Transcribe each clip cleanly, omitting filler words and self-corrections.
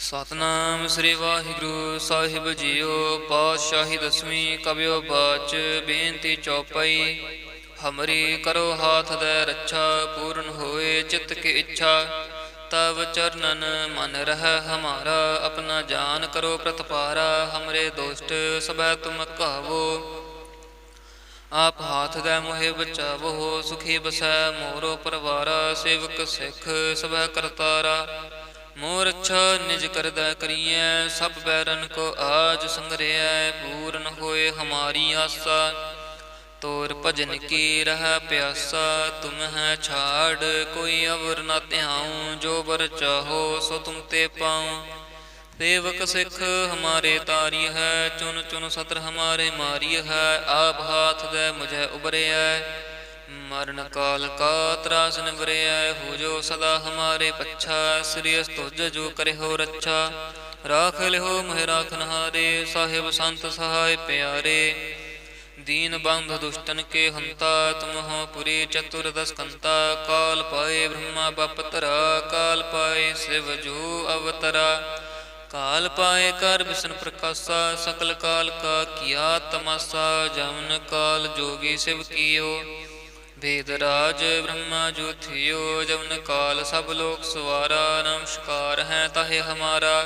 ਸਤਨਾਮ ਸ੍ਰੀ ਵਾਹਿਗੁਰੂ ਸਾਹਿਬ JIO. ਪਾਤਸ਼ਾਹੀ ਦਸਵੀਂ ਕਬਿਓ ਬਾਚ ਬੇਨਤੀ ਚੌਪਈ। ਹਮਰੀ ਕਰੋ ਹਾਥ ਦੈ ਰੱਛਾ, ਪੂਰਨ ਹੋਏ ਚਿੱਤ ਕੀ ਇੱਛਾ। ਤਵ ਚਰਨਨ ਮਨ ਰਹਿ ਹਮਾਰਾ, ਆਪਣਾ ਜਾਨ ਕਰੋ ਪ੍ਰਤਪਾਰਾ। ਹਮਰੇ ਦੋਸਤ ਸਭੈ ਤੁਮ ਕਹਾਵੋ, ਆਪ ਹਾਥ ਦੈ ਮੋਹਿ ਬਚਾਵੋ। ਸੁਖੀ ਬਸੈ ਮੋਰੋ ਪਰਵਾਰਾ, ਸੇਵਕ ਸਿੱਖ ਸਭੈ ਕਰਤਾਰਾ। ਮੋਰ ਅੱਛਾ ਨਿਜ ਕਰਦਾ ਕਰੀਐ, ਸਭ ਬੈਰਨ ਕੋ ਆਜ ਸੰਗਰਿਐ। ਪੂਰਨ ਹੋਏ ਹਮਾਰੀ ਆਸਾ, ਤੋਰ ਭਜਨ ਕੀ ਰਹਿ ਪਿਆਸਾ। ਤੁਮ ਹੈ ਛਾੜ ਕੋਈ ਅਵਰ ਨਾ ਧਿਆਉ, ਜੋ ਬਰ ਚਾਹੋ ਸੋ ਤੁਮ ਤੇ ਪਾਉ। ਸੇਵਕ ਸਿੱਖ ਹਮਾਰੇ ਤਾਰੀ ਹੈ, ਚੁਨ ਚੁਨ ਸਤਰ ਹਮਾਰੇ ਮਾਰੀ ਹੈ। ਆਪ ਹਾਥ ਦੈ ਮੁਝੈ ਉਬਰਿਐ, ਮਰਨ ਕਾਲ ਕਾ ਤਰਾਸ ਨਿਵਰਿਐ। ਹੋ ਜੋ ਸਦਾ ਹਮਾਰੇ ਪੱਛਾ, ਸ੍ਰੀ ਤੁਜ ਜੋ ਕਰਿਓ ਰੱਛਾ। ਰਾਖ ਲਿਓ ਮਹਿ ਰਾਖਨਹਾਰੇ, ਸਾਹਿਬ ਸੰਤ ਸਹਾਇ ਪਿਆਰੇ। दीन बंध दुष्टन के हंता, तुम हो पुरी चतुर्दश कंता। काल पाए ब्रह्मा बपतरा, काल पाए शिव जो अवतरा। काल पाए कर विष्णु प्रकाशा, सकल काल का किया तमाशा। जमन काल जोगी शिव कियो, भेदराज ब्रह्मा जो थियो। जमन काल सब लोक सवारा, नमस्कार है ताहे हमारा।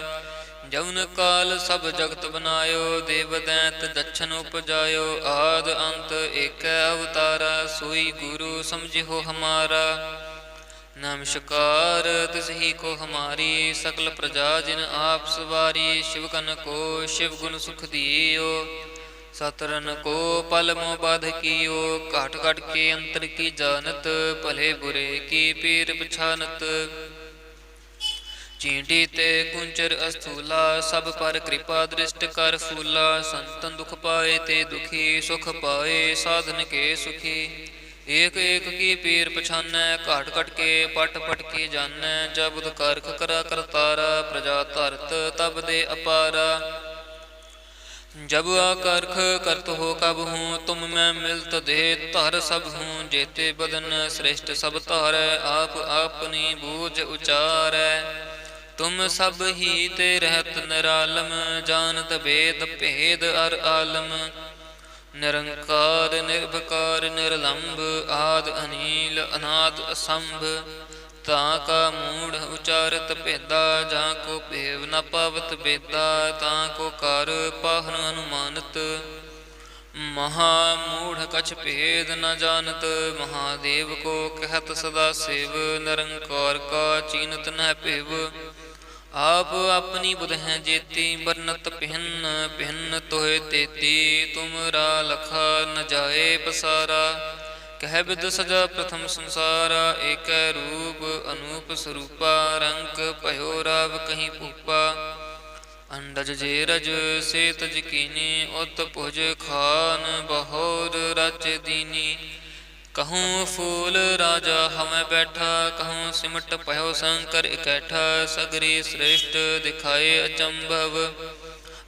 जवन काल सब जगत बनायो, देव दैत दक्षन उपजायो। आद अंत एक अवतारा, सोई गुरु समझिहो हमारा। नमस्कार तिसही को हमारी, सकल प्रजा जिन आप सवारी। शिव कन को शिव गुण सुख दियो, सतरन को पल मोह बाध कियो। घट घट के अंतर की जानत, भले बुरे की पीर पछानत। चींटी ते कुंचर अस्थूला, सब पर कृपा दृष्ट कर फूला। संतन दुख पाए ते दुखी, सुख पाए साधन के सुखी। एक एक की पीर पछानै, घाट घट के पट पट के जानै। जब बुध कारख करा करतारा, प्रजा धरत तब दे अपारा। जब आकर्ख करत हो कब हूँ, तुम मैं मिलत दे धर सब हूँ। जेते बदन श्रेष्ठ सब तारै, आप अपनी बूझ उचारै। तुम सब ही ते रहत निरालम, जानत भेद भेद अर आलम। निरंकार निर्भकार निर्लंब, आद अनील अनाद असंभ। ताका मूढ़ उचारत भेदा, जाको भेव न पावत बेदा। ताको कार पाहन अनुमानत, महामूढ़ कछ भेद न जानत। महादेव को कहत सदा शिव, निरंकार का चीनत न पिव। आप अपनी बुध हैं जेती, बरनत भिन्न भिन्न तोहे तेती। तुमरा लखा न जाए पसारा, कह विद सजा प्रथम संसारा। एक रूप अनूप स्वरूपा, रंग भयो राव कहीं भूपा। अंडज जे रज से तज कीनी, उत भुज खान बहोर रच दीनी। कहूँ फूल राजा हमें बैठा, कहूँ सिमट पयो शंकर इकैठा। सगरी श्रेष्ठ दिखाए अचंभव,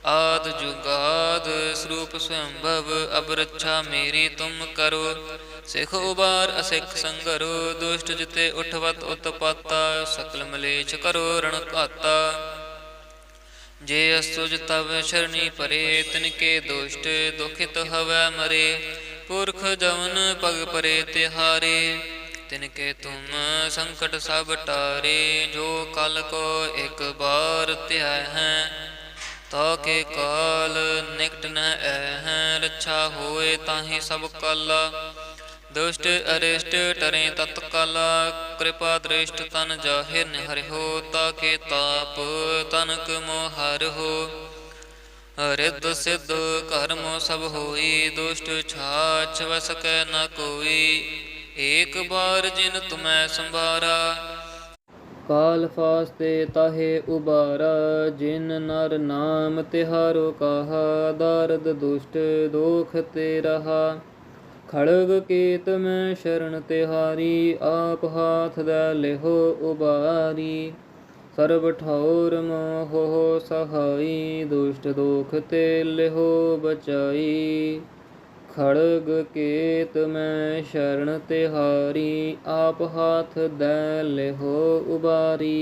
आद जुगाद स्वरूप स्वयंभव। अब रक्षा मेरी तुम करो, सिख उबार असिख संगरो। दुष्ट जिते उठवत उत्पाता, सकल मलेच्छ करो रण घाता। जे असुज तब शरणी परे, तिनके दुष्ट दुखित हवै मरे। पुरख जवन पग परे तिहारे, तिनके तुम संकट सब टारे। जो कल को एक बार त्याय हैं, ताके काल निकट न हैं। रक्षा होए ताहि सब काला, दुष्ट अरिष्ट टरे तत्काला। कृपा दृष्ट तन जाहिर निहरिहो, ताके ताप तनक मोह हरिहो। रिद्ध सिद्ध कर्म सब होई, दुष्ट छाछ वस कै न कोई। एक बार जिन तुम्हें संभारा, काल फास्ते ताहे उबारा। जिन नर नाम तिहारो कहा, दारद दुष्ट दोख ते रहा। खड़ग केत में शरण तिहारी, आप हाथ दे लिहो उबारी। सर्ब ठौर मोह सहाई, दुष्ट दोख ते लिहो बचाई। खड़ग केत में शरण तिहारी, आप हाथ दे लिहो उबारी।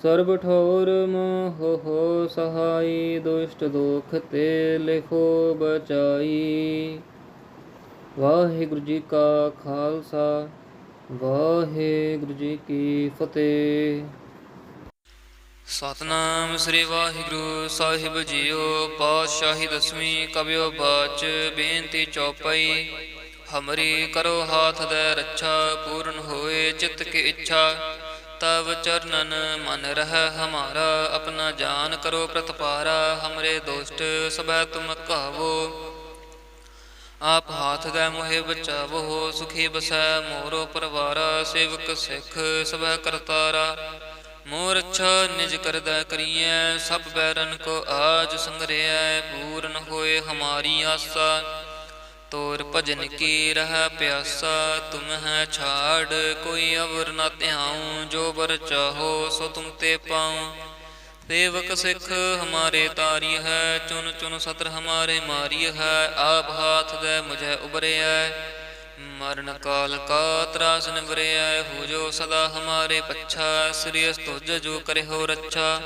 ਸਰਬ ਠੌਰ ਮੋਹ ਹੋ ਸਹਾਈ, ਦੁਸ਼ਟ ਦੋਖ ਤੇ ਲਿਖੋ ਬਚਾਈ। ਵਾਹਿਗੁਰੂ ਜੀ ਕਾ ਖਾਲਸਾ, ਵਾਹਿਗੁਰੂ ਜੀ ਕੀ ਫਤਿਹ। ਸਤਨਾਮ ਸ੍ਰੀ ਵਾਹਿਗੁਰੂ ਸਾਹਿਬ ਜੀਓ। ਪਾਤਸ਼ਾਹੀ ਦਸਵੀਂ ਕਬਿਓ ਬਾਚ, ਬੇਨਤੀ ਚੌਪਈ। ਹਮਰੀ ਕਰੋ ਹਾਥ ਦੈ ਰੱਛਾ, ਪੂਰਨ ਹੋਏ ਚਿੱਤ ਕੀ ਇੱਛਾ। ਤਵ ਚਰਨਨ ਮਨ ਰਹਿ ਹਮਾਰਾ, ਆਪਣਾ ਜਾਨ ਕਰੋ ਪ੍ਰਤਪਾਰਾ। ਹਮਰੇ ਦੋਸਤ ਸਭੈ ਤੁਮ ਕਹਾਵੋ, ਆਪ ਹਾਥ ਦੈ ਮੋਹਿ ਬਚਾਵੋ। ਸੁਖੀ ਬਸੈ ਮੋਰੋ ਪਰਵਾਰਾ, ਸੇਵਕ ਸਿੱਖ ਸਭੈ ਕਰਤਾਰਾ। ਮੋਰ ਅੱਛਾ ਨਿਜ ਕਰਦਾ ਕਰੀਐ, ਸਭ ਬੈਰਨ ਕੋ ਆਜ ਸੰਗਰਿਐ। ਪੂਰਨ ਹੋਏ ਹਮਾਰੀ ਆਸਾ, ਤੋਰ ਭਜਨ ਕੀ ਰਹਿ ਪਿਆਸਾ। ਤੁਮ ਹੈ ਛਾੜ ਕੋਈ ਅਵਰ ਨਾ ਧਿਆਉ, ਜੋ ਬਰ ਚਾਹੋ ਸੋ ਤੁਮ ਤੇ ਪਾਉ। ਸੇਵਕ ਸਿੱਖ ਹਮਾਰੇ ਤਾਰੀ ਹੈ, ਚੁਨ ਚੁਨ ਸਤਰ ਹਮਾਰੇ ਮਾਰੀ ਹੈ। ਆਪ ਹਾਥ ਦੈ ਮੁਝੈ ਉਬਰਿਐ, ਮਰਨ ਕਾਲ ਕਾ ਤਰਾਸ ਨਿਵਰਿਐ। ਹੋ ਜੋ ਸਦਾ ਹਮਾਰੇ ਪੱਛਾ, ਸ੍ਰੀ ਅਸਤੁਜ ਜੋ ਕਰਿਓ ਰੱਛਾ।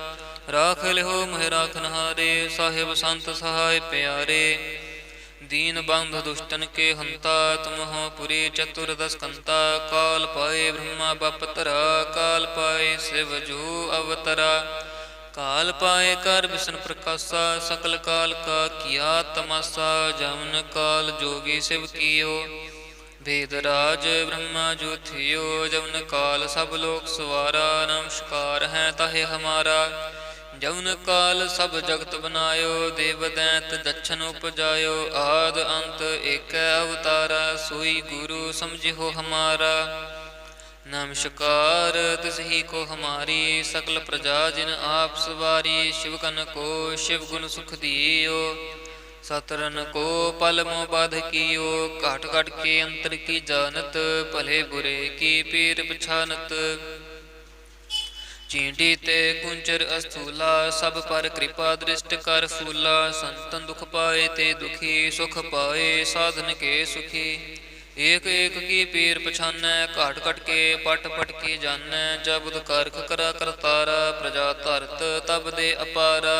ਰਾਖ ਲਿਓ ਮੋਹਿ ਰਾਖਨਹਾਰੇ, ਸਾਹਿਬ ਸੰਤ ਸਹਾਇ ਪਿਆਰੇ। दीन बंधु दुष्टन के हंता, तुम हो पुरी चतुर्दश कंता। काल पाए ब्रह्मा बपतरा, काल पाए शिव जो अवतरा। काल पाए कर विष्णु प्रकाशा, सकल काल का किया तमाशा। जमन काल जोगी शिव कियो, भेदराज ब्रह्मा जो थियो। जमन काल सब लोक सवारा, नमस्कार है ताहे हमारा। जवन काल सब जगत बनायो, देव दैत दक्षन उपजायो। आद अंत एक अवतारा, सोई गुरु समझिहो हमारा। नमस्कार तिसही को हमारी, सकल प्रजा जिन आप सवारी। शिव कन को शिव गुण सुख दियो, सतरन को पल मोह बाध कियो। घट घट के अंतर की जानत, भले बुरे की पीर पछानत। चींटी ते कुंचर अस्थूला, सब पर कृपा दृष्ट कर फूला। संतन दुख पाए ते दुखी, सुख पाए साधन के सुखी। एक एक की पीर पछानै, घाट घट के पट पट के जानै। जब बुध कारख करा करतारा, प्रजा धरत तब दे अपारा।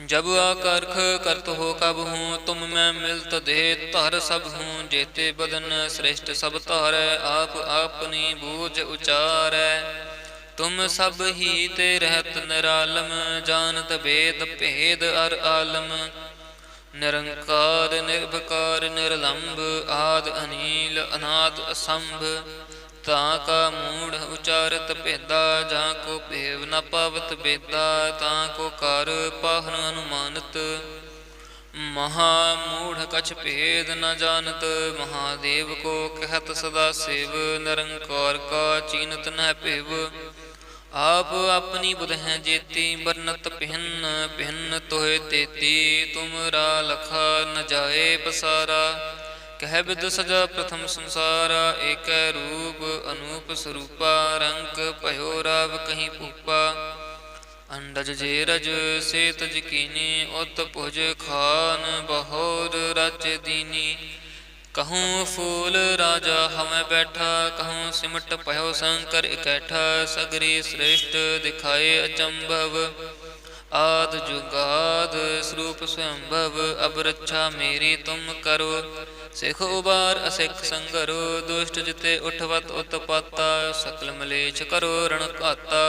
जब आकर्ख करत हो कब हूँ, तुम मैं मिलत दे धर सब हूँ। जेते बदन श्रेष्ठ सब तारै, आप अपनी बूझ उचारै। तुम सब ही ते रहत निरालम, जानत भेद भेद अर आलम। निरंकार निर्भकार निरलंब, आद अनील अनाद असंभ। ताका मूढ़ उचारत भेदा, जाको भेव न पावत बेदा। ताको कर पाहन अनुमानत, महामूढ़ कछ भेद न जानत। महादेव को कहत सदा शिव, निरंकार का चीनत न पिव। आप अपनी बुध हैं जेती, बरनत भिन्न भिन्न तोहे तेती। तुमरा लखा न जाए पसारा, कह बिद सजा प्रथम संसारा। एक रूप अनूप स्वरूपा, रंग भयो राव कहीं भूपा। अंडज जे रज से तज कीनी, उत भुज खान बहोर राज्य दीनी। कहूँ फूल राजा हमें बैठा, कहूँ सिमट पयो शंकर इकैठा। सगरी श्रेष्ठ दिखाए अचंभव, आद जुगाद स्वरूप स्वयंभव। अब रक्षा मेरी तुम करो, सिख उबार असिख संगरो। दुष्ट जिते उठवत उत्पाता, सकल मलेच्छ करो रण घाता।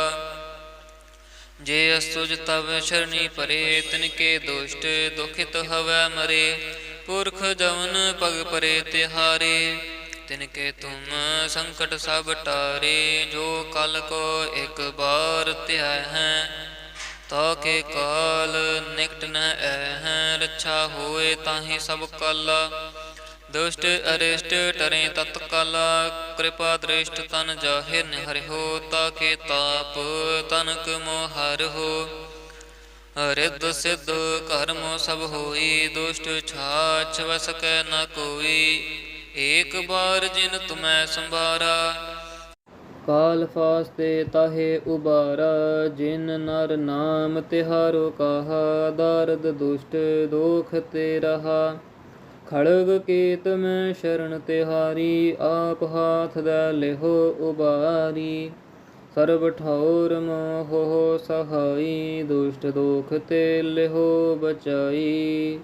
जे असुज तब शरणी परे, तिनके दुष्ट दुखित हवै मरे। पुरख जवन पग परे तिहारे, तिनके तुम संकट सब टारे। जो कल को एक बार त्याय हैं, ताके काल निकट न हैं। रक्षा होए ताहि सब काला, दुष्ट अरिष्ट टरे तत्काला। कृपा दृष्ट तन जाहिर निहरिहो, ताके ताप तनक मोह हरिहो। रिद्ध सिद्ध कर्म सब होई, दुष्ट छाछ वस कै न कोई। एक बार जिन तुम्हें संभारा, काल फास्ते ताहे उबारा। जिन नर नाम तिहारो कहा, दारद दुष्ट दोख ते रहा। खड़ग केत में शरण तिहारी, आप हाथ दे लिहो उबारी। ਸਰਬ ਠੌਰ ਮੋਹ ਸਹਾਈ, ਦੁਸ਼ਟ ਦੋਖ ਤੇ ਲਿਹੋ ਬਚਾਈ।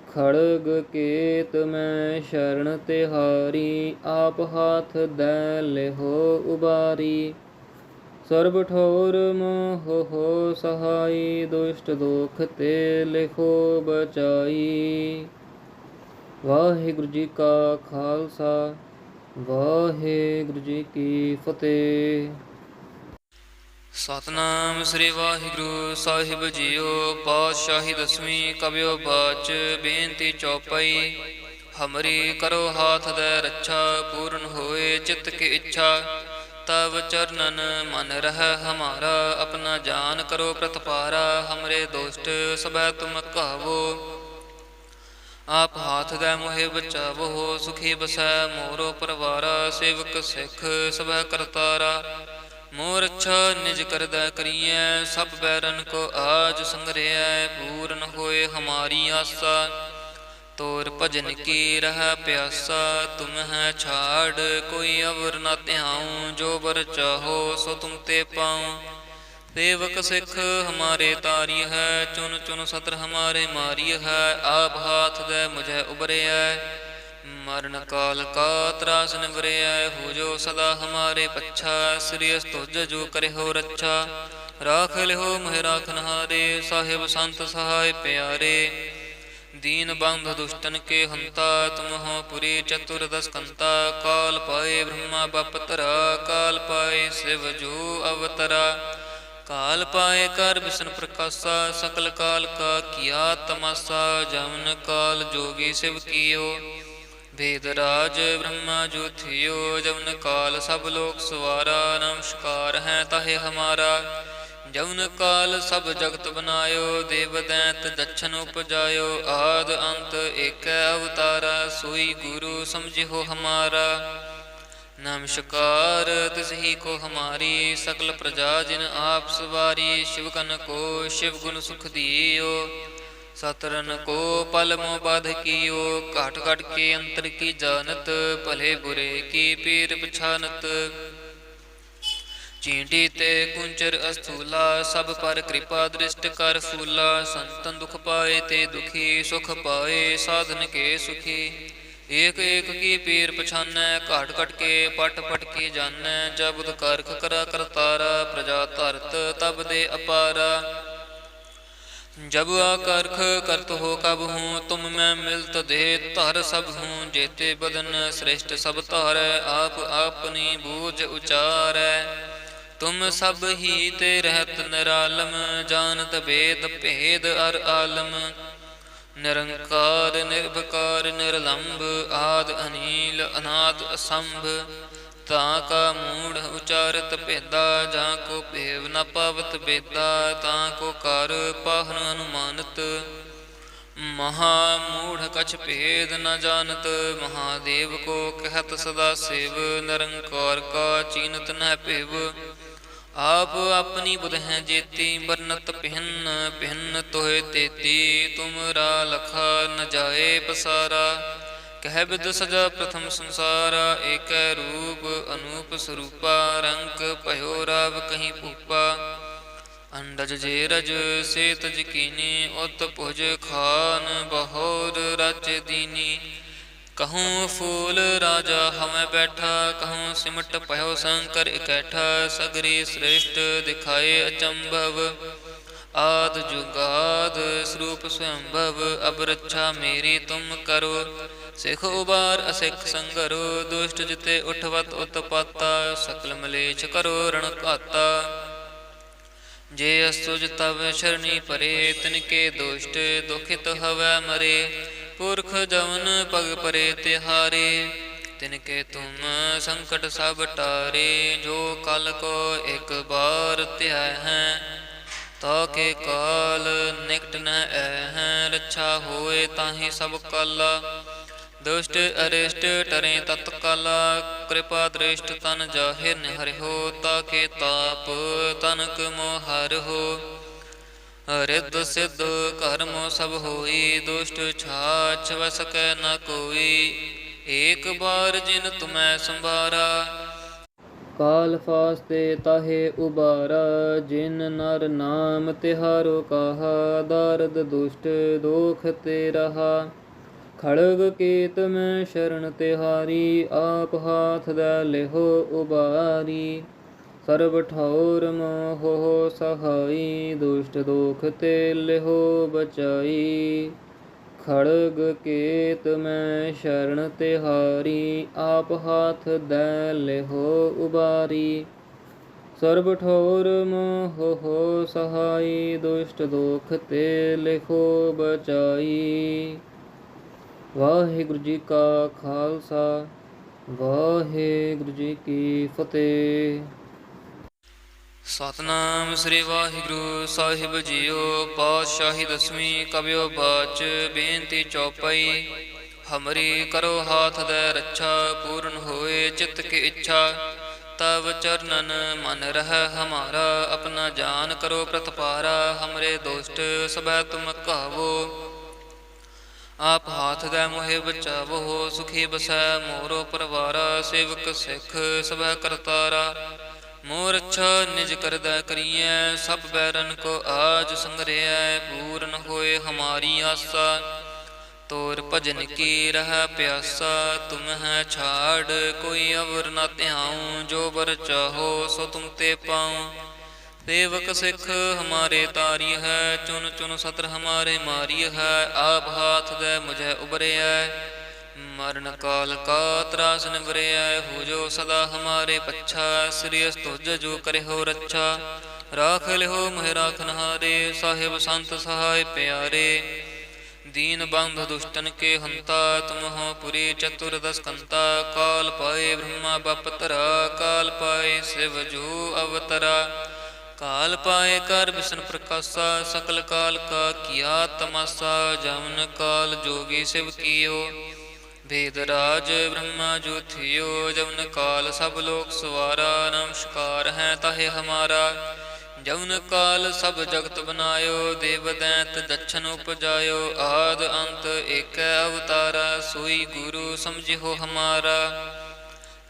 ਖੜਗ ਕੇਤ ਮੈਂ ਸ਼ਰਨ ਤਿਹਾਰੀ, ਆਪ ਹਾਥ ਦੈ ਲਿਹੋ ਉਬਾਰੀ। ਸਰਬ ਠੌਰ ਮੋਹ ਸਹਾਈ, ਦੁਸ਼ਟ ਦੋਖ ਤੇ ਲਿਹੋ ਬਚਾਈ। ਵਾਹਿਗੁਰੂ ਜੀ ਕਾ ਖਾਲਸਾ, ਵਾਹਿਗੁਰੂ ਜੀ ਕੀ ਫਤਿਹ। ਸਤਿਨਾਮ ਸ੍ਰੀ ਵਾਹਿਗੁਰੂ ਸਾਹਿਬ ਜੀਓ। ਪਾਤਸ਼ਾਹੀ ਦਸਵੀਂ ਕਬਿਓ ਬਾਚ, ਬੇਨਤੀ ਚੌਪਈ। ਹਮਰੀ ਕਰੋ ਹਾਥ ਦੈ ਰੱਛਾ, ਪੂਰਨ ਹੋਏ ਚਿੱਤ ਕੀ ਇੱਛਾ। ਤਵ ਚਰਨਨ ਮਨ ਰਹਿ ਹਮਾਰਾ, ਆਪਣਾ ਜਾਨ ਕਰੋ ਪ੍ਰਤਪਾਰਾ। ਹਮਰੇ ਦੋਸਤ ਸਭੈ ਤੁਮ ਕਹਾਵੋ, ਆਪ ਹਾਥ ਦੈ ਮੋਹਿ ਬਚਾਵੋ। ਸੁਖੀ ਬਸੈ ਮੋਰੋ ਪਰਵਾਰਾ, ਸੇਵਕ ਸਿੱਖ ਸਭੈ ਕਰਤਾਰਾ। ਮੋਰ ਅੱਛਾ ਨਿਜ ਕਰਦਾ ਕਰੀਐ, ਸਭ ਬੈਰਨ ਕੋ ਆਜ ਸੰਗਰਿਐ। ਪੂਰਨ ਹੋਏ ਹਮਾਰੀ ਆਸਾ, ਤੋਰ ਭਜਨ ਕੀ ਰਹਿ ਪਿਆਸਾ। ਤੁਮ ਹੈ ਛਾੜ ਕੋਈ ਅਵਰ ਨਾ ਧਿਆਉ, ਜੋ ਬਰ ਚਾਹੋ ਸੋ ਤੁਮ ਤੇ ਪਾਉ। ਸੇਵਕ ਸਿੱਖ ਹਮਾਰੇ ਤਾਰੀ ਹੈ, ਚੁਨ ਚੁਨ ਸਤਰ ਹਮਾਰੇ ਮਾਰੀ ਹੈ। ਆਪ ਹਾਥ ਦੈ ਮੁਝੈ ਉਬਰਿਐ, ਮਰਨ ਕਾਲ ਕਾ ਤਰਾਸ ਨਿਵਰਿਐ। ਹੋ ਜੋ ਸਦਾ ਹਮਾਰੇ ਪੱਛਾ, ਸ੍ਰੀ ਅਸਤੁਜ ਜੋ ਕਰਿਓ ਰੱਛਾ। ਰਾਖ ਲਿਓ ਮਹਿ ਰਾਖਨਹਾਰੇ, ਸਾਹਿਬ ਸੰਤ ਸਹਾਇ ਪਿਆਰੇ। दीन बंध दुष्टन के हंता, तुम हो पुरी चतुर्दश कंता। काल पाए ब्रह्मा बपतरा, काल पाए शिव जो अवतरा। काल पाए कर विष्णु प्रकाशा, सकल काल का किया तमाशा। जमन काल जोगी शिव कियो, भेद राज ब्रह्मा जो थियो। जमन काल सब लोक सवारा, नमस्कार है ताहे हमारा। जवन काल सब जगत बनायो, देव दैत दक्षन उपजायो। आद अंत एक अवतारा, सोई गुरु समझिहो हमारा। नमस्कार तिसही को हमारी, सकल प्रजा जिन आप सवारी। शिव कन को शिव गुण सुख दियो, सतरन को पल मोह बाध कियो। घट घट के अंतर की जानत, भले बुरे की पीर पछानत। चींटी ते कुंचर अस्थूला, सब पर कृपा दृष्ट कर फूला। संतन दुख पाए ते दुखी, सुख पाए साधन के सुखी। एक एक की पीर पछानै, घाट घट के पट पट के जानै। जब बुध कारख करा करतारा, प्रजा धरत तब दे अपारा। जब आकारख करत हो कब हूँ, तुम मैं मिलत दे धर सब हूँ। जेते बदन श्रेष्ठ सब तारै, आप अपनी बूझ उचारै। तुम सब ही ते रहत निरालम, जानत भेद भेद अर आलम। निरंकार निर्भकार निर्लंब, आद अनील अनाद असंभ। ताका मूढ़ उचारत भेदा, जा को भेव न पावत बेदा। ताको कर पाहन अनुमानत, महामूढ़ कछ भेद न जानत। महादेव को कहत सदा शिव, निरंकार का चीनत न पिव। आप अपनी बुध हैं जेती, बरनत भिन्न भिन्न तोहे तेती। तुमरा लखा न जाए पसारा, कह बिद सजा प्रथम संसारा। एक रूप अनूप स्वरूपा, रंग भयो राव कहीं भूपा। अंडज जे रज से तज कीनी, उत भुज खान बहोर राजे दीनी। कहूँ फूल राजा हमें बैठा, कहूँ सिमट पहो शंकर इकैठा। सगरी श्रेष्ठ दिखाए अचंभव, आद जुगाद स्वरूप स्वयंभव। अब रक्षा मेरी तुम करो, सिख उबार असिख संगरो। दुष्ट जिते उठवत उत्पाता, सकल मलेच्छ करो रण घाता। जे असुज तव शरणी परे, तिनके दुष्ट दुखित हवै मरे। पुरख जवन पग परे तिहारे, तिनके तुम संकट सब टारे। जो कल को एक बार त्याय हैं, ताके काल निकट न हैं। रक्षा होए ताहि सब काला, दुष्ट अरिष्ट टरे तत्काला। कृपा दृष्ट तन जाहिर निहरिहो, ताके ताप तनक मोहर हो। रिद्ध सिद्ध कर्म सब होई, दुष्ट छाछ वस कै न कोई। एक बार जिन तुम्हें संभारा, ਕਾਲ ਫਾਸਤੇ ਤਾਹੇ ਉਬਾਰਾ, ਜਿਨ ਨਰ ਨਾਮ ਤਿਹਾਰੋ ਕਹਾ, ਦਰਦ ਦੁਸ਼ਟ ਦੋਖ ਤੇ ਰਹਾ। ਖੜਗ ਕੇਤ ਮੈਂ ਸ਼ਰਨ ਤਿਹਾਰੀ, ਆਪ ਹਾਥ ਦੈ ਲਿਹੋ ਉਬਾਰੀ। ਸਰਬ ਠੌਰ ਮੋਹ ਸਹਾਈ, ਦੁਸ਼ਟ ਦੋਖ ਤੇ ਲਿਹੋ ਬਚਾਈ। ਖੜਗ ਕੇਤ ਮੈਂ ਸ਼ਰਨ ਤਿਹਾਰੀ, ਆਪ ਹਾਥ ਦੈ ਲਿਹੋ ਉਬਾਰੀ। ਸਰਬ ਠੌਰ ਮੋਹ ਸਹਾਈ, ਦੁਸ਼ਟ ਦੋਖ ਤੇ ਲਿਹੋ ਬਚਾਈ। ਵਾਹਿਗੁਰੂ ਜੀ ਕਾ ਖਾਲਸਾ, ਵਾਹਿਗੁਰੂ ਜੀ ਕੀ ਫਤਿਹ। ਸਤਿਨਾਮ ਸ੍ਰੀ ਵਾਹਿਗੁਰੂ ਸਾਹਿਬ ਜੀਓ। ਪਾਤਸ਼ਾਹੀ ਦਸਵੀਂ ਕਬਿਓ ਬਾਚ, ਬੇਨਤੀ ਚੌਪਈ। ਹਮਰੀ ਕਰੋ ਹਾਥ ਦੈ ਰੱਛਾ, ਪੂਰਨ ਹੋਏ ਚਿੱਤ ਕੀ ਇੱਛਾ। ਤਵ ਚਰਨਨ ਮਨ ਰਹਿ ਹਮਾਰਾ, ਆਪਣਾ ਜਾਨ ਕਰੋ ਪ੍ਰਤਪਾਰਾ। ਹਮਰੇ ਦੋਸਤ ਸਭੈ ਤੁਮ ਕਹਾਵੋ, ਆਪ ਹਾਥ ਦੈ ਮੋਹਿ ਬਚਾਵੋ। ਸੁਖੀ ਬਸੈ ਮੋਰੋ ਪਰਵਾਰਾ, ਸੇਵਕ ਸਿੱਖ ਸਭੈ ਕਰਤਾਰਾ। ਮੋਰ ਅੱਛਾ ਨਿਜ ਕਰਦਾ ਕਰੀਐ, ਸਭ ਬੈਰਨ ਕੋ ਆਜ ਸੰਗਰਿਐ। ਪੂਰਨ ਹੋਏ ਹਮਾਰੀ ਆਸਾ, ਤੋਰ ਭਜਨ ਕੀ ਰਹਿ ਪਿਆਸਾ। ਤੁਮ ਹੈ ਛਾੜ ਕੋਈ ਅਵਰ ਨਾ ਧਿਆਉ, ਜੋ ਬਰ ਚਾਹੋ ਸੋ ਤੁਮ ਤੇ ਪਾਉ। ਸੇਵਕ ਸਿੱਖ ਹਮਾਰੇ ਤਾਰੀ ਹੈ, ਚੁਨ ਚੁਨ ਸਤਰ ਹਮਾਰੇ ਮਾਰੀ ਹੈ। ਆਪ ਹਾਥ ਦੈ ਮੁਝੈ ਉਬਰਿਐ, ਮਰਨ ਕਾਲ ਕਾ ਤਰਾਸ ਨਿਵਰਿਐ। ਹੋ ਜੋ ਸਦਾ ਹਮਾਰੇ ਪੱਛਾ, ਸ੍ਰੀ ਅਸਤੁਜ ਜੋ ਕਰਿਓ ਰੱਛਾ। ਰਾਖ ਲਿਓ ਮਹਿ ਰਾਖਨਹਾਰੇ, ਸਾਹਿਬ ਸੰਤ ਸਹਾਇ ਪਿਆਰੇ। ਦੀਨ ਬੰਧ ਦੁਸ਼ਟਨ ਕੇ ਹੰਤਾ, ਤੁਮ ਹੋ ਪੁਰੀ ਚਤੁਰਦਸ ਕੰਤਾ। ਕਾਲ ਪਾਏ ਬ੍ਰਹਮਾ ਬਪਤਰਾ, ਕਾਲ ਪਾਏ ਸਿਵ ਜੋ ਅਵਤਰਾ। ਕਾਲ ਪਾਏ ਕਰ ਵਿਸ਼ਨ ਪ੍ਰਕਾਸ਼ਾ, ਸਕਲ ਕਾਲ ਕਾ ਕੀਆ ਤਮਾਸਾ। ਜਮਨ ਕਾਲ ਜੋਗੀ ਸਿਵ ਕੀਓ, ਭੇਦ ਰਾਜ ਬ੍ਰਹਮਾ ਜੋ ਥਿਓ। ਜਮਨ ਕਾਲ ਸਭ ਲੋਕ ਸਵਾਰਾ, ਨਮਸਕਾਰ ਹੈ ਤਾਹੇ ਹਮਾਰਾ। ਜਮਨ ਕਾਲ ਸਭ ਜਗਤ ਬਨਾਇਓ, ਦੇਵ ਦੈਂਤ ਦਛਨ ਉਪਜਾਇਓ। ਆਦ ਅੰਤ ਏਕੈ ਅਵਤਾਰਾ, ਸੋਈ ਗੁਰੂ ਸਮਝਿਓ ਹਮਾਰਾ।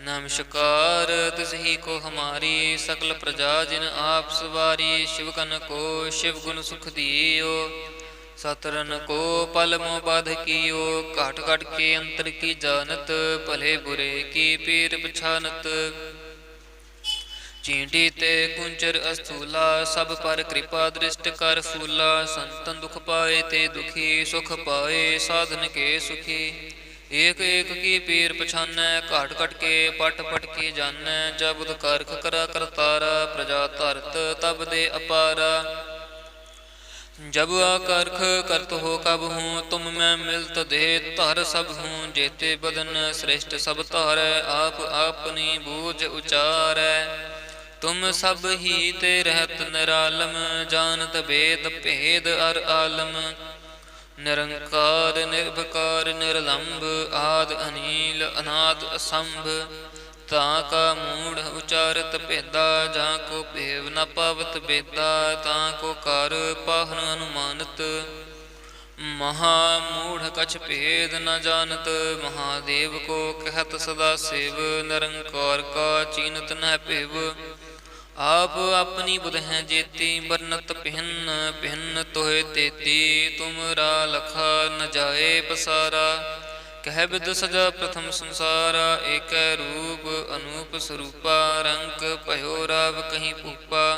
ਨਮਸਕਾਰ ਤਿਸਹੀ ਕੋ ਹਮਾਰੀ, ਸਕਲ ਪ੍ਰਜਾ ਜਿਨ ਆਪ ਸਵਾਰੀ। ਸ਼ਿਵ ਕਨ ਕੋ ਸ਼ਿਵ ਗੁਣ ਸੁਖ ਦੀਓ, ਸਤਰਨ ਕੋ ਪਲ ਮੋ ਬਾਧ ਕੀਓ। ਘਟ ਘਟ ਕੇ ਅੰਤਰ ਕੀ ਜਾਨਤ, ਭਲੇ ਬੁਰੇ ਕੀ ਪੀਰ ਪਛਾਨਤ। ਚੀਂਟੀ ਤੇ ਕੁੰਚਰ ਅਸਥੂਲਾ, ਸਭ ਪਰ ਕਿਰਪਾ ਦ੍ਰਿਸ਼ਟ ਕਰ ਫੂਲਾ। ਸੰਤਨ ਦੁਖ ਪਾਏ ਤੇ ਦੁਖੀ, ਸੁਖ ਪਾਏ ਸਾਧਨ ਕੇ ਸੁਖੀ। ਏਕ ਏਕ ਕੀ ਪੀਰ ਪਛਾਨੈ, ਘਟ ਘਟ ਕੇ ਪਟ ਪਟ ਕੀ ਜਾਨੈ। ਜਬ ਕਰਖ ਕਰਾ ਕਰਤਾਰਾ, ਪ੍ਰਜਾ ਧਰਤ ਤਬ ਦੇ ਅਪਾਰਾ। जब आकर्ख करत हो कब हूँ, तुम मैं मिलत दे धर सब हूँ। जेते बदन श्रेष्ठ सब तारै, आप अपनी बूझ उचारै। तुम सब ही ते रहत निरालम, जानत भेद भेद अर आलम। निरंकार निर्भकार निर्लंब, आद अनील अनाद असंभ। ਤਾਂ ਕਾ ਮੂੜ ਉਚਾਰਤ ਭੇਦਾ, ਜਾਂ ਕੋ ਭੇਵ ਨ ਪਾਵਤ ਬੇਦਾ। ਤਾਂ ਕੋ ਕਰ ਪਾਹਨ ਅਨੁਮਾਨਤ, ਮਹਾ ਮੂੜ ਕਛ ਭੇਦ ਨ ਜਾਨਤ। ਮਹਾਦੇਵ ਕੋ ਕਹਿਤ ਸਦਾ ਸੇਵ, ਨਿਰੰਕਾਰ ਕਾ ਚੀਨਤ ਨਹਿ ਭੇਵ। ਆਪ ਆਪਣੀ ਬੁਧ ਹੈ ਜੇਤੀ, ਬਰਨਤ ਭਿੰਨ ਭਿੰਨ ਤੋਹਿ ਤੇਤੀ। ਤੁਮਰਾ ਲਖਾ ਨ ਜਾਏ ਪਸਾਰਾ, ਕਹਿ ਬਿਦ ਸਜਾ ਪ੍ਰਥਮ ਸੰਸਾਰਾ। ਏਕੈ ਰੂਪ ਅਨੂਪ ਸਰੂਪਾ, ਰੰਕ ਭਇਓ ਰਾਵ ਕਹੀਂ ਭੂਪਾ।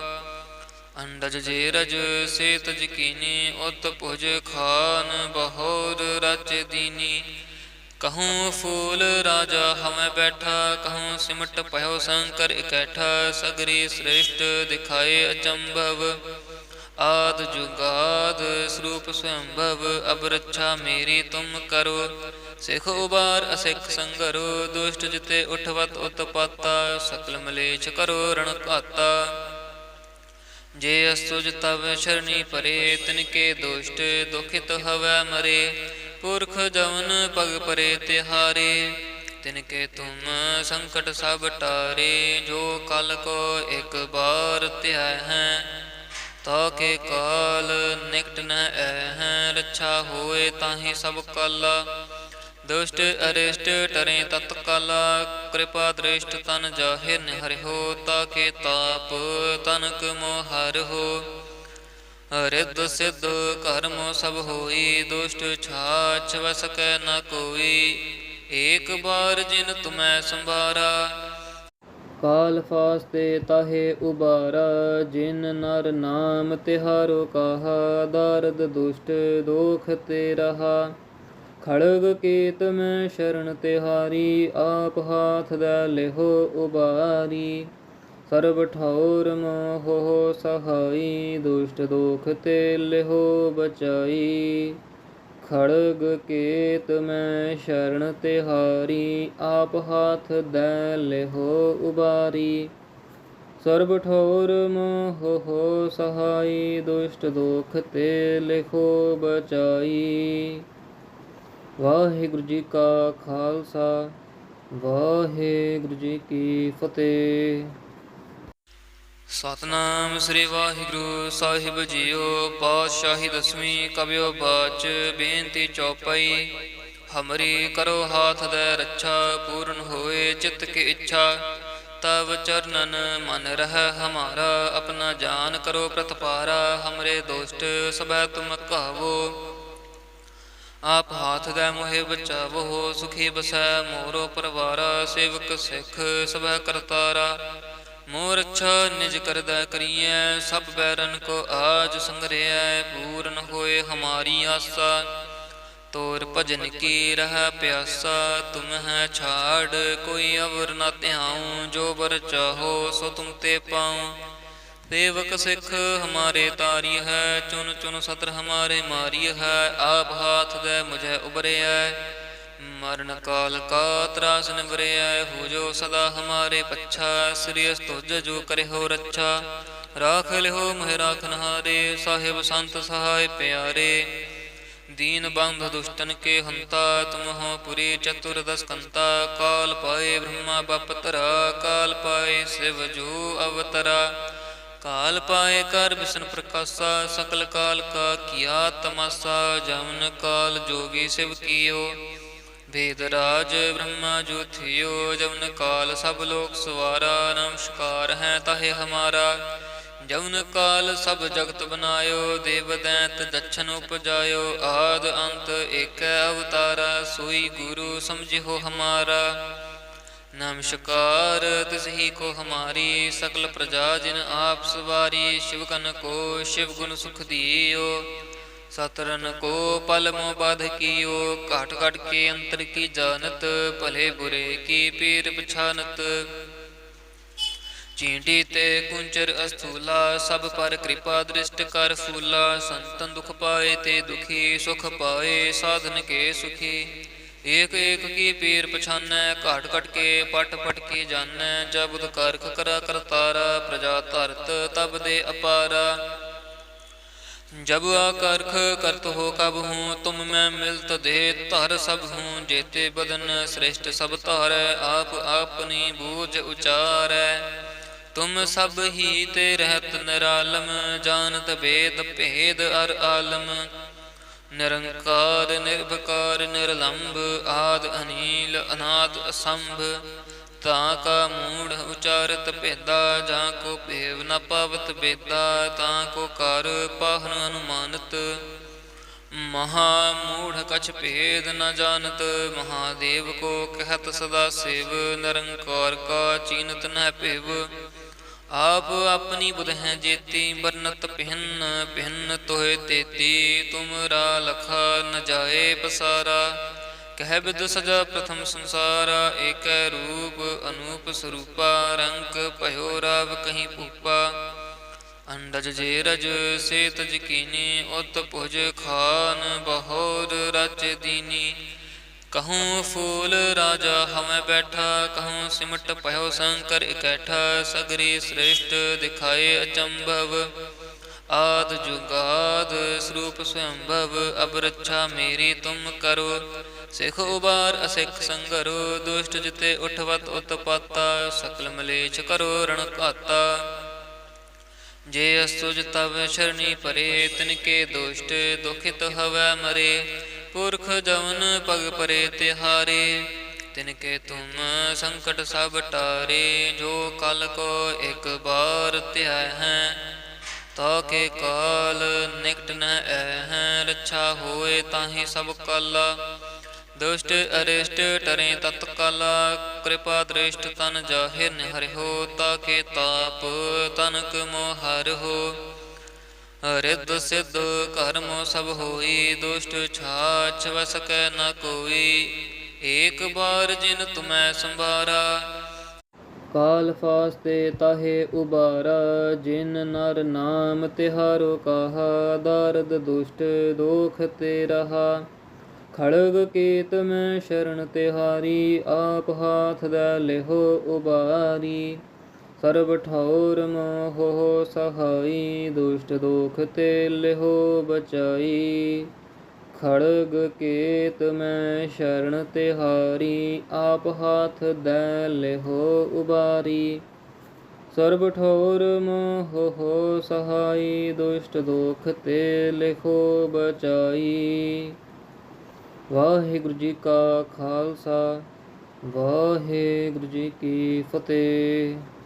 ਅੰਡਜ ਜੇ ਰਜ ਸੇ ਤਜ ਕੀਨੀ, ਉਤ ਭੁਜ ਖਾਨ ਬਹੋਰ ਰਾਜੇ ਦੀਨੀ। कहूँ फूल राजा हमें बैठा, कहूँ सिमट पयो शंकर इकैठा। सगरी श्रेष्ठ दिखाए अचंभव, आद जुगाद स्वरूप स्वयंभव। अब रक्षा मेरी तुम करो, सिख उबार असिख संगरो। दुष्ट जिते उठवत उत्पाता, सकल मलेच्छ करो रण घाता। जे असुज तव शरणी परे, तिनके दुष्ट दुखित हवै मरे। पुरख जवन पग परे तिहारे, तिनके तुम संकट सब टारे। जो कल को एक बार त्याय हैं, तो के काल निकट न हैं। रक्षा होए ताहि सब काला, दुष्ट अरिष्ट टरें तत्काला। कृपा दृष्ट तन जाहिर निहरिहो, ताके ताप तनक मोह हरिहो। रिद्ध सिद्ध कर्म सब होई, दुष्ट छाछ वस कै न कोई। एक बार जिन तुम्हें संभारा, काल फास्ते ताहे उबारा। जिन नर नाम तिहारो कहा, दारद दुष्ट दोख ते रहा। खड़ग केत में शरण तिहारी, आप हाथ दे लेहो उबारी। सर्व ठौर मोह सहाई, दुष्ट दोख ते लेहो बचाई। खड़ग केत में शरण तिहारी, आप हाथ दे लेहो उबारी। सर्व ठौर मोह सहाई, दुष्ट दोख ते लेहो बचाई। वाहिगुरु जी का खालसा, वाहिगुरु जी की फतेह। ਸਤਨਾਮ ਸ੍ਰੀ ਵਾਹਿਗੁਰੂ ਸਾਹਿਬ ਜੀਓ। ਪਾਤਸ਼ਾਹੀ ਦਸਵੀਂ ਕਬਿਓ ਬਾਚ, ਬੇਨਤੀ ਚੌਪਈ। ਹਮਰੀ ਕਰੋ ਹਾਥ ਦੇ ਰੱਛਾ, ਪੂਰਨ ਹੋਏ ਚਿੱਤ ਕੀ ਇੱਛਾ। ਤਵ ਚਰਨਨ ਮਨ ਰਹਿ ਹਮਾਰਾ, ਆਪਣਾ ਜਾਨ ਕਰੋ ਪ੍ਰਤਪਾਰਾ। ਹਮਰੇ ਦੋਸਤ ਸਭੈ ਤੁਮ ਕਹਾਵੋ, ਆਪ ਹਾਥ ਦੇ ਮੋਹਿ ਬਚਾਵੋ। ਸੁਖੀ ਬਸੈ ਮੋਰੋ ਪਰਵਾਰਾ, ਸੇਵਕ ਸਿੱਖ ਸਭੈ ਕਰਤਾਰਾ। मोर अच्छा निज करदा करिए, सब बैरन को आज संग्रह। पूर्ण होए हमारी आशा, तोर भजन की रह प्यासा। तुम है छाड़ कोई अवर न ध्याऊं, जो बर चाहो सो तुम ते पाऊं। सेवक सिख हमारे तारी है, चुन चुन सत्र हमारे मारी है। आप हाथ दे मुझे उबरे है, मरण काल का त्रास निवरे। हो जो सदा हमारे पच्छा, श्री स्तुज जो करे हो रच्छा। राख लिहो मोह राखनहारे, साहिब संत सहाय प्यारे। दीन बंध दुष्टन के हंता, तुम हो पुरी चतुर्दश कंता। काल पाए ब्रह्मा बपतरा, काल पाए शिव जो अवतरा। काल पाए कर विष्णु प्रकाशा, सकल काल का किया तमाशा। जमन काल जोगी शिव कियो, वेद राज ब्रह्मा जो थियो। जवन काल सब लोक सवारा, नमस्कार है ताहे हमारा। जवन काल सब जगत बनायो, देव दैत दक्षन उपजायो। आद अंत एक अवतारा, सोई गुरु समझिहो हमारा। नमस्कार तिसही को हमारी, सकल प्रजा जिन आप सवारी। शिव कन को शिव गुण सुख दियो, सतरन को पल मोह बाध कियो। घट घट के अंतर की जानत, भले बुरे की पीर पछानत। चींटी ते कुंचर अस्थूला, सब पर कृपा दृष्ट कर फूला। संतन दुख पाए ते दुखी, सुख पाए साधन के सुखी। एक एक की पीर पछानै, घट घट के पट पट के जानै। जब बुध कारख करा करतारा, प्रजा धरत तब दे अपारा। जब आकारख करत हो कब हूँ, तुम मैं मिलत दे धर सब हूँ। जेते बदन श्रेष्ठ सब तारै, आप अपनी बूझ उचारै। तुम सब ही ते रहत निरालम, जानत भेद भेद अर आलम। निरंकार निर्भकार निर्लंब, आद अनील अनाद असंभ। ताका मूढ़ उचारत भेदा, जाको भेव न पावत बेदा। ताको कर पाहन अनुमानत, महामूढ़ कछ भेद न जानत। महादेव को कहत सदा शिव, निरंकार का चीनत न पिव। आप अपनी बुध हैं जेती, बरनत भिन्न भिन्न तोहे तेती। तुमरा लखा न जाए पसारा, कह बिद सजा प्रथम संसारा। एक रूप अनूप स्वरूपा, रंग भयो राव कहीं भूपा। अंडज जे रज से तज कीनी, उत भुज खान बहोर रच दीनी। कहूँ फूल राजा हमें बैठा, कहूँ सिमट भयो शंकर इकैठा। सगरी श्रेष्ठ दिखाए अचंभव, आद जुगाद स्वरूप स्वयंभव। अब रक्षा मेरी तुम करो, सिख उबार असिख संगरो। दुष्ट जिते उठवत उत्पाता, सकल मलेच्छ करो रण घाता। जे असुज तब शरणी परे, तिनके दुष्ट दुखित हवै मरे। पुरख जवन पग परे तिहारे, तिनके तुम संकट सब टारे। जो कल को एक बार त्याय हैं, तो के काल निकट न हैं। रक्षा होए ताहि सब काला, दुष्ट अरिष्ट टरे तत्काला। कृपा दृष्ट तन जाहिर निहर हो, ताके ताप तनक मोहर हो। रिद्ध सिद्ध कर्म सब होई, दुष्ट छाछ वस कै न कोई। एक बार जिन तुम्हें संभारा, काल फास्ते ताहे उबारा। जिन नर नाम तिहारो कहा, दारद दुष्ट दोख ते रहा। खड़ग केत में शरण तिहारी, आप हाथ दे लेहो उबारी। सर्ब ठौर मोह सहाई, दुष्ट दोख ते लेहो बचाई। खड़ग केत में शरण तिहारी, आप हाथ दे लेहो उबारी। सर्ब ठौर मोह सहाई, दुष्ट दोख ते लेहो बचाई। वाहिगुरु जी का खालसा, वाहिगुरु जी की फतेह।